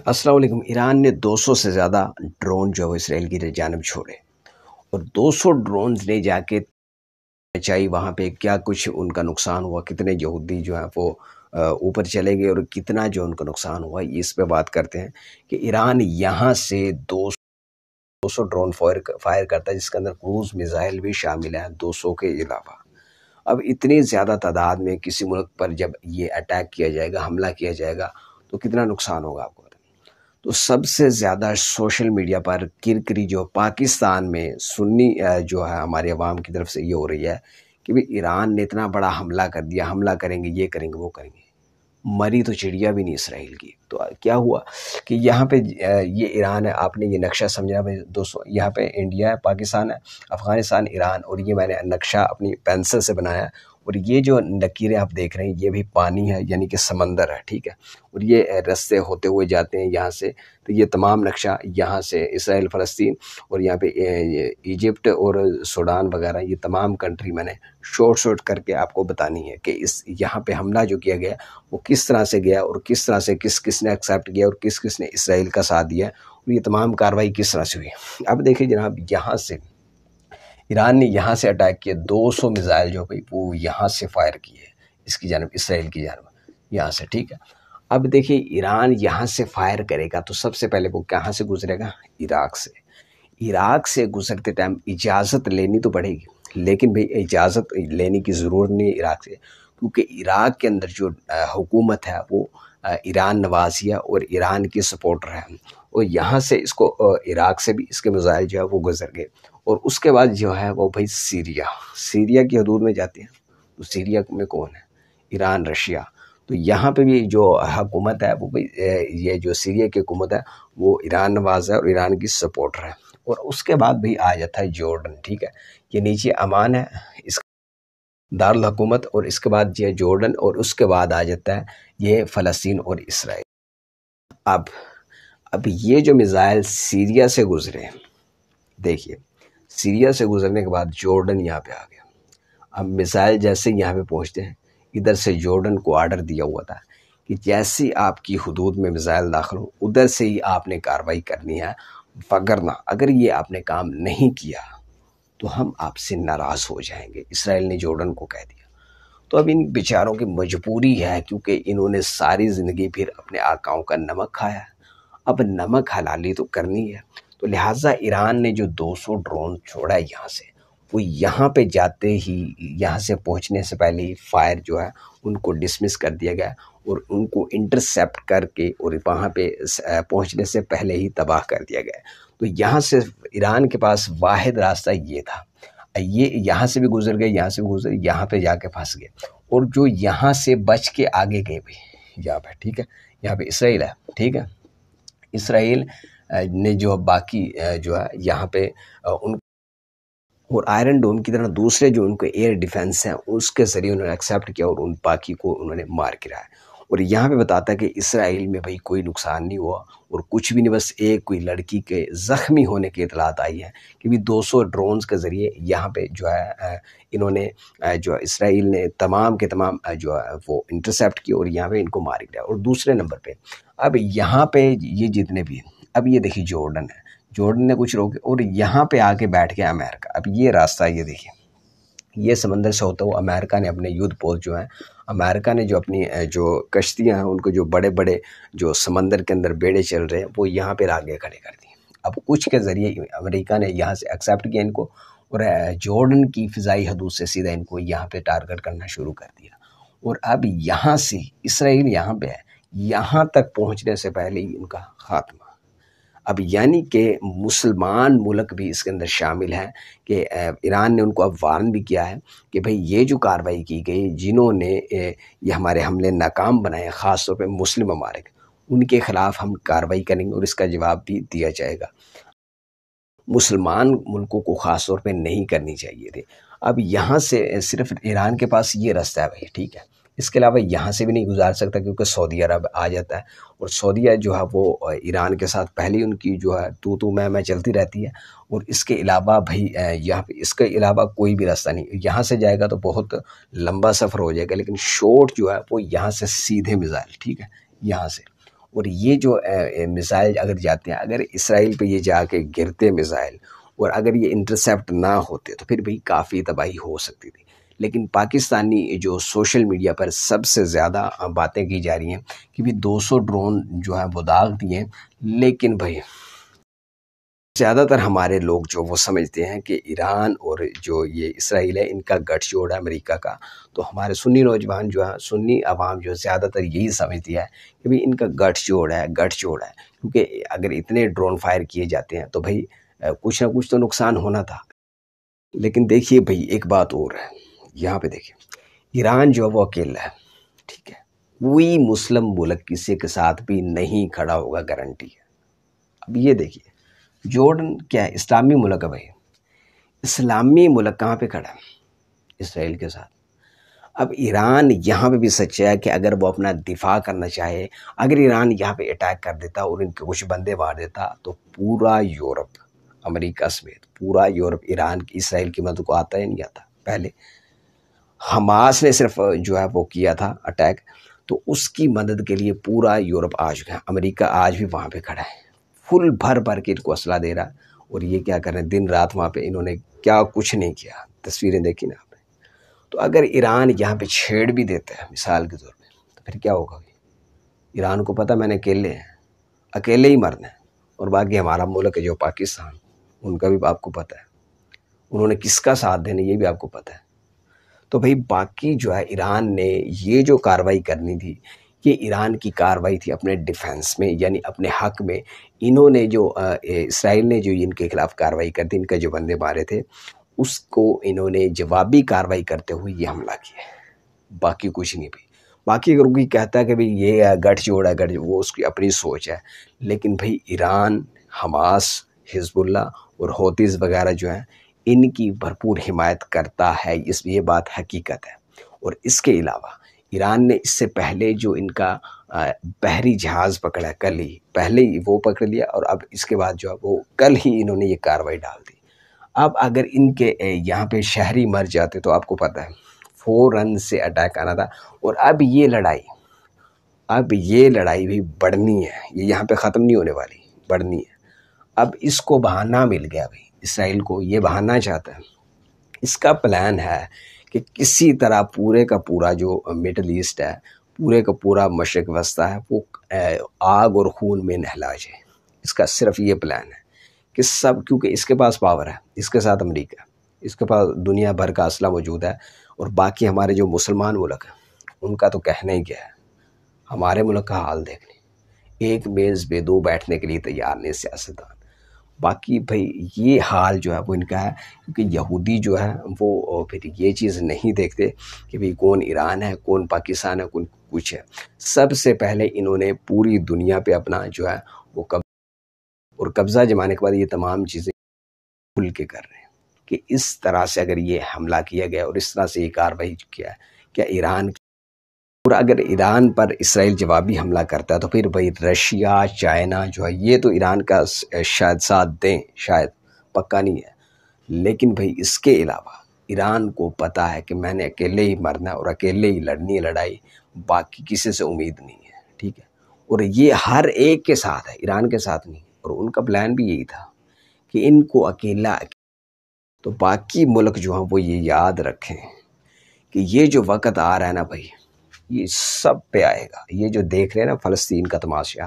अस्सलाम वालेकुम। ईरान ने 200 से ज़्यादा ड्रोन जो है वो इसराइल की जानिब छोड़े और 200 ड्रोन ले जाके चाहिए वहाँ पे क्या कुछ उनका नुकसान हुआ, कितने यहूदी जो हैं वो ऊपर चले गए और कितना जो उनका नुकसान हुआ, इस पे बात करते हैं कि ईरान यहाँ से 200 ड्रोन फायर करता है जिसके अंदर क्रूज मिसाइल भी शामिल है 200 के अलावा। अब इतनी ज़्यादा तादाद में किसी मुल्क पर जब ये अटैक किया जाएगा, हमला किया जाएगा, तो कितना नुकसान होगा आपको। तो सबसे ज़्यादा सोशल मीडिया पर किरकिरी जो पाकिस्तान में सुन्नी जो है हमारे अवाम की तरफ से ये हो रही है कि भाई ईरान ने इतना बड़ा हमला कर दिया, हमला करेंगे, ये करेंगे, वो करेंगे। मरी तो चिड़िया भी नहीं इसराइल की। तो क्या हुआ कि यहाँ पे ये ईरान है, आपने ये नक्शा समझा भाई दोस्तों, यहाँ पे इंडिया है, पाकिस्तान है, अफ़गानिस्तान, ईरान, और ये मैंने नक्शा अपनी पेंसिल से बनाया। और ये जो लकीरें आप देख रहे हैं ये भी पानी है, यानी कि समंदर है, ठीक है। और ये रास्ते होते हुए जाते हैं यहाँ से। तो ये तमाम नक्शा यहाँ से इसराइल, फ़लस्तीन और यहाँ पे इजिप्ट और सूडान वगैरह, ये तमाम कंट्री मैंने शॉर्ट करके आपको बतानी है कि इस यहाँ पे हमला जो किया गया वो किस तरह से गया और किस तरह से किस ने एक्सेप्ट किया और किस ने इसराइल का साथ दिया और ये तमाम कार्रवाई किस तरह से हुई। अब देखिए जनाब, यहाँ से ईरान ने यहाँ से अटैक किए, 200 मिसाइल जो भाई वो यहाँ से फायर किए इसकी जानब, इसराइल की जानब, यहाँ से, ठीक है। अब देखिए ईरान यहाँ से फायर करेगा तो सबसे पहले वो कहाँ से गुजरेगा? इराक से। इराक से गुजरते टाइम इजाज़त लेनी तो पड़ेगी, लेकिन भाई इजाज़त लेने की ज़रूरत नहीं है इराक से, क्योंकि इराक के अंदर जो हुकूमत है वो ईरान नवाजिया और ईरान की सपोर्टर है। और यहाँ से इसको इराक से भी इसके मिसाइल जो है वो गुजर गए। और उसके बाद जो है वो भाई सीरिया की हदूद में जाते हैं। तो सीरिया में कौन है? Iran, Russia. तो यहाँ पे भी जो हुकूमत है वो भाई ये जो सीरिया की हुकूमत है वो ईरान नवाज है और ईरान की सपोर्टर है। और उसके बाद भी आ जाता है जॉर्डन, ठीक है। ये नीचे अमान है, इस दारुल हुकूमत, और इसके बाद ये जॉर्डन, और उसके बाद आ जाता है ये फ़लस्तीन और इसराइल। अब ये जो मिसाइल सीरिया से गुजरे, देखिए सीरिया से गुजरने के बाद जॉर्डन यहाँ पे आ गया। अब मिसाइल जैसे यहाँ पे पहुँचते हैं, इधर से जॉर्डन को आर्डर दिया हुआ था कि जैसे आपकी हुदूद में मिसाइल दाखिल हो उधर से ही आपने कार्रवाई करनी है, वगरना अगर ये आपने काम नहीं किया तो हम आपसे नाराज़ हो जाएंगे, इसराइल ने जॉर्डन को कह दिया। तो अब इन बेचारों की मजबूरी है, क्योंकि इन्होंने सारी ज़िंदगी फिर अपने आकाओं का नमक खाया, अब नमक हलाली तो करनी है। तो लिहाजा ईरान ने जो 200 ड्रोन छोड़ा है यहाँ से, वो यहाँ पे जाते ही, यहाँ से पहुँचने से पहले ही फायर जो है उनको डिसमिस कर दिया गया और उनको इंटरसेप्ट करके और वहाँ पे पहुँचने से पहले ही तबाह कर दिया गया। तो यहाँ से ईरान के पास वाहिद रास्ता ये था, ये यहाँ से भी गुजर गए, यहाँ से भी गुजर, यहाँ पे जाके फंस गए। और जो यहाँ से बच के आगे गए भी यहाँ पे, ठीक है, यहाँ पे इसराइल है, ठीक है। इसराइल ने जो बाकी जो है यहाँ पे उन और आयरन डोम की तरह दूसरे जो उनको एयर डिफेंस हैं उसके ज़रिए उन्होंने एक्सेप्ट किया और उन बाकी को उन्होंने मार गिराया। और यहाँ पे बताता है कि इसराइल में भाई कोई नुकसान नहीं हुआ और कुछ भी नहीं, बस एक कोई लड़की के ज़ख्मी होने की इतलात आई है कि भी 200 ड्रोन्स के ज़रिए यहाँ पे जो है इन्होंने जो इसराइल ने तमाम के तमाम जो है वो इंटरसेप्ट की और यहाँ पे इनको मार गिराया। और दूसरे नंबर पे अब यहाँ पे ये जितने भी, अब ये देखिए जॉर्डन है, जॉर्डन ने कुछ रोके और यहाँ पे आके बैठ गया अमेरिका। अब ये रास्ता ये देखिए, ये समंदर से होता हुआ अमेरिका ने अपने युद्ध पोत जो है, अमेरिका ने जो अपनी जो कश्तियाँ हैं उनको जो बड़े बड़े जो समंदर के अंदर बेड़े चल रहे हैं वो यहाँ पे आगे खड़े कर दिए। अब कुछ के ज़रिए अमेरिका ने यहाँ से एक्सेप्ट किया इनको और जॉर्डन की फ़िज़ाई हदूद से सीधा इनको यहाँ पे टारगेट करना शुरू कर दिया। और अब यहाँ से इसराइल यहाँ पे है, यहाँ तक पहुँचने से पहले ही इनका खात्मा। अब यानी कि मुसलमान मुल्क भी इसके अंदर शामिल हैं कि ईरान ने उनको अब वार्न भी किया है कि भाई ये जो कार्रवाई की गई, जिन्होंने ये हमारे हमले नाकाम बनाए, ख़ास तौर पे मुस्लिम ममालिक, उनके ख़िलाफ़ हम कार्रवाई करेंगे और इसका जवाब भी दिया जाएगा। मुसलमान मुल्कों को ख़ास तौर पे नहीं करनी चाहिए थी। अब यहाँ से सिर्फ ईरान के पास ये रास्ता है भाई, ठीक है, इसके अलावा यहाँ से भी नहीं गुजार सकता क्योंकि सऊदी अरब आ जाता है। और सऊदी जो है वो ईरान के साथ पहले उनकी जो है तू मैं चलती रहती है। और इसके अलावा भाई यहाँ पे इसके अलावा कोई भी रास्ता नहीं, यहाँ से जाएगा तो बहुत लंबा सफ़र हो जाएगा, लेकिन शॉर्ट जो है वो यहाँ से सीधे मिसाइल, ठीक है, यहाँ से। اور یہ جو میزائل اگر جاتے ہیں، اگر اسرائیل پہ یہ جا کے گرتے میزائل اور اگر یہ انٹرسیپٹ نہ ہوتے تو پھر بھی کافی تباہی ہو سکتی تھی. لیکن پاکستانی جو سوشل میڈیا پر سب سے زیادہ باتیں کی جا رہی ہیں کہ بھی 200 ڈرون جو ہے وہ داغ دیے، لیکن بھائی زیادہ تر ہمارے لوگ جو وہ سمجھتے ہیں کہ ایران اور جو یہ اسرائیل ہے ان کا گٹھ جوڑ ہے امریکہ کا. تو ہمارے سنی نوجوان جو ہے، سنی عوام جو زیادہ تر یہی سمجھتی ہے کہ بھئی ان کا گٹھ جوڑ ہے، گٹھ جوڑ ہے، کیونکہ اگر اتنے ڈرون فائر کیے جاتے ہیں تو بھئی کچھ نہ کچھ تو نقصان ہونا تھا. لیکن دیکھیے بھئی ایک بات اور ہے، یہاں پہ دیکھیے ایران جو ہے وہ اکیلا ہے، ٹھیک ہے، کوئی مسلم ملک کسی کے ساتھ بھی نہیں کھڑا ہوگا، گارنٹی ہے. اب یہ دیکھیے جورڈن کیا ہے؟ اسلامی ملک ہے بھائی. اسلامی ملک کہاں پہ کھڑا ہے؟ اسرائیل کے ساتھ. اب ایران یہاں پہ بھی سچا ہے کہ اگر وہ اپنا دفاع کرنا چاہے، اگر ایران یہاں پہ اٹیک کر دیتا اور ان کے کچھ بندے مار دیتا تو پورا یورپ، امریکہ سمیت پورا یورپ ایران کی اسرائیل کی مدد کو آتا ہی نہیں آتا. پہلے حماس نے صرف جو ہے وہ کیا تھا اٹیک، تو اس کی مدد کے لیے پورا یورپ آ چکا ہے. امریکہ آج بھی وہاں پہ کھڑا ہے، فل بھر بھر کے ان کو اسلحہ دے رہا. اور یہ کیا کر رہے ہیں دن رات وہاں پہ، انہوں نے کیا کچھ نہیں کیا. تصویریں دیکھی نا آپ نے. تو اگر ایران یہاں پہ چھیڑ بھی دیتا ہے مثال کے طور پہ تو پھر کیا ہوگا؟ ایران کو پتہ میں نے اکیلے ہی مرنا ہے. اور باقی ہمارا ملک ہے جو پاکستان، ان کا بھی آپ کو پتہ ہے انہوں نے کس کا ساتھ دینا، یہ بھی آپ کو پتہ ہے. تو بھئی باقی جو ہے ایران نے یہ جو کارروائی کرنی تھی، یہ ایران کی کارروائی تھی اپنے ڈیفنس میں، یعنی اپنے حق میں. انہوں نے جو اسرائیل نے جو ان کے خلاف کارروائی کر دی، ان کا جو بندے مارے تھے، اس کو انہوں نے جوابی کارروائی کرتے ہوئے یہ حملہ کیا ہے. باقی کچھ نہیں. بھی باقی اگر کوئی کہتا ہے کہ بھئی یہ گٹھ جوڑ ہے، وہ اس کی اپنی سوچ ہے. لیکن بھئی ایران، حماس، حزب اللہ اور حوثیز وغیرہ جو ہیں ان کی بھرپور حمایت کرتا ہے. یہ بات حقیقت ہے. اور اس کے علاوہ ایران نے اس سے پہلے جو ان کا بحری جہاز پکڑا، کل ہی پہلے ہی وہ پکڑ لیا، اور اب اس کے بعد جو ہے وہ کل ہی انہوں نے یہ کارروائی ڈال دی. اب اگر ان کے یہاں پہ شہری مر جاتے تو آپ کو پتہ ہے فوراً سے اٹیک آنا تھا. اور اب یہ لڑائی بھی بڑھنی ہے، یہ یہاں پہ ختم نہیں ہونے والی، بڑھنی ہے. اب اس کو بہانہ مل گیا بھائی، اسرائیل کو یہ بہانہ چاہتا ہے. اس کا پلان ہے کہ کسی طرح پورے کا پورا جو مڈل ایسٹ ہے، پورے کا پورا مشرق وسطی ہے، وہ آگ اور خون میں نہلا جائے. اس کا صرف یہ پلان ہے کہ سب، کیونکہ اس کے پاس پاور ہے، اس کے ساتھ امریکہ، اس کے پاس دنیا بھر کا اسلحہ موجود ہے. اور باقی ہمارے جو مسلمان ملک ہیں ان کا تو کہنا ہی کیا ہے. ہمارے ملک کا حال دیکھ لیں، ایک میز پہ دو بیٹھنے کے لیے تیار نہیں سیاستدان. باقی بھائی یہ حال جو ہے وہ ان کا ہے، کیونکہ یہودی جو ہے وہ پھر یہ چیز نہیں دیکھتے کہ بھئی کون ایران ہے، کون پاکستان ہے، کون کچھ ہے. سب سے پہلے انہوں نے پوری دنیا پہ اپنا جو ہے وہ قبضہ جمانے کے بعد یہ تمام چیزیں کھل کے کر رہے ہیں کہ اس طرح سے اگر یہ حملہ کیا گیا اور اس طرح سے یہ کارروائی کیا ہے کیا ایران، اور اگر ایران پر اسرائیل جوابی حملہ کرتا ہے تو پھر بھائی رشیا، چائنا جو ہے یہ تو ایران کا شاید ساتھ دیں، شاید، پکا نہیں ہے. لیکن بھائی اس کے علاوہ ایران کو پتہ ہے کہ میں نے اکیلے ہی مرنا ہے اور اکیلے ہی لڑنی ہے لڑائی، باقی کسی سے امید نہیں ہے. ٹھیک ہے. اور یہ ہر ایک کے ساتھ ہے، ایران کے ساتھ نہیں. اور ان کا پلان بھی یہی تھا کہ ان کو اکیلا. تو باقی ملک جو ہیں وہ یہ یاد رکھیں کہ یہ جو وقت آ رہا ہے نا بھائی، یہ سب پہ آئے گا. یہ جو دیکھ رہے ہیں نا فلسطین کا تماشا،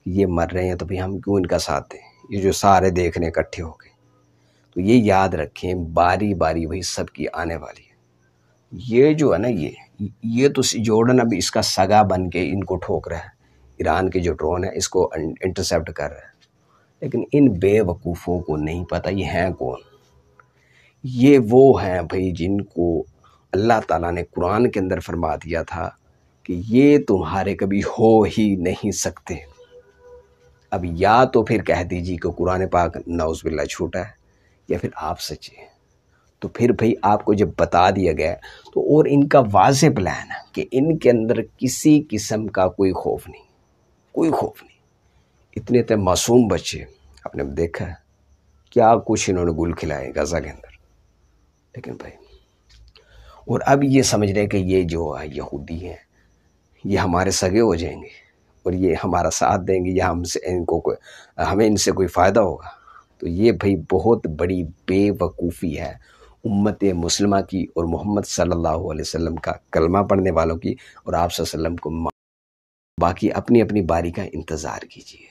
یہ مر رہے ہیں تو بھائی ہم کیوں ان کا ساتھ دیں؟ یہ جو سارے دیکھ رہے ہیں اکٹھے ہو کے، تو یہ یاد رکھیں باری باری وہی سب کی آنے والی ہے. یہ جو ہے نا یہ تو جورڈن اب اس کا سگا بن کے ان کو ٹھوک رہا ہے. ایران کے جو ڈرون ہے اس کو انٹرسیپٹ کر رہا ہے. لیکن ان بے وقوفوں کو نہیں پتہ یہ ہیں کون. یہ وہ ہیں بھائی جن کو اللہ تعالیٰ نے قرآن کے اندر فرما دیا تھا کہ یہ تمہارے کبھی ہو ہی نہیں سکتے. اب یا تو پھر کہہ دیجیے کہ قرآن پاک نعوذ باللہ جھوٹا ہے، یا پھر آپ سچے ہیں. تو پھر بھائی آپ کو جب بتا دیا گیا تو، اور ان کا واضح پلان ہے کہ ان کے اندر کسی قسم کا کوئی خوف نہیں، کوئی خوف نہیں. اتنے اتنے معصوم بچے آپ نے دیکھا ہے کیا کچھ انہوں نے گل کھلائے غزہ کے اندر. لیکن بھائی، اور اب یہ سمجھ رہے کہ یہ جو یہودی ہیں یہ ہمارے سگے ہو جائیں گے. اور یہ ہمارا ساتھ دیں گے یا ہمیں ان سے کوئی فائدہ ہوگا، تو یہ بھائی بہت بڑی بے وقوفی ہے امت مسلمہ کی اور محمد صلی اللہ علیہ وسلم کا کلمہ پڑھنے والوں کی، اور آپ صلی اللہ علیہ وسلم کو۔ باقی اپنی اپنی باری کا انتظار کیجیے۔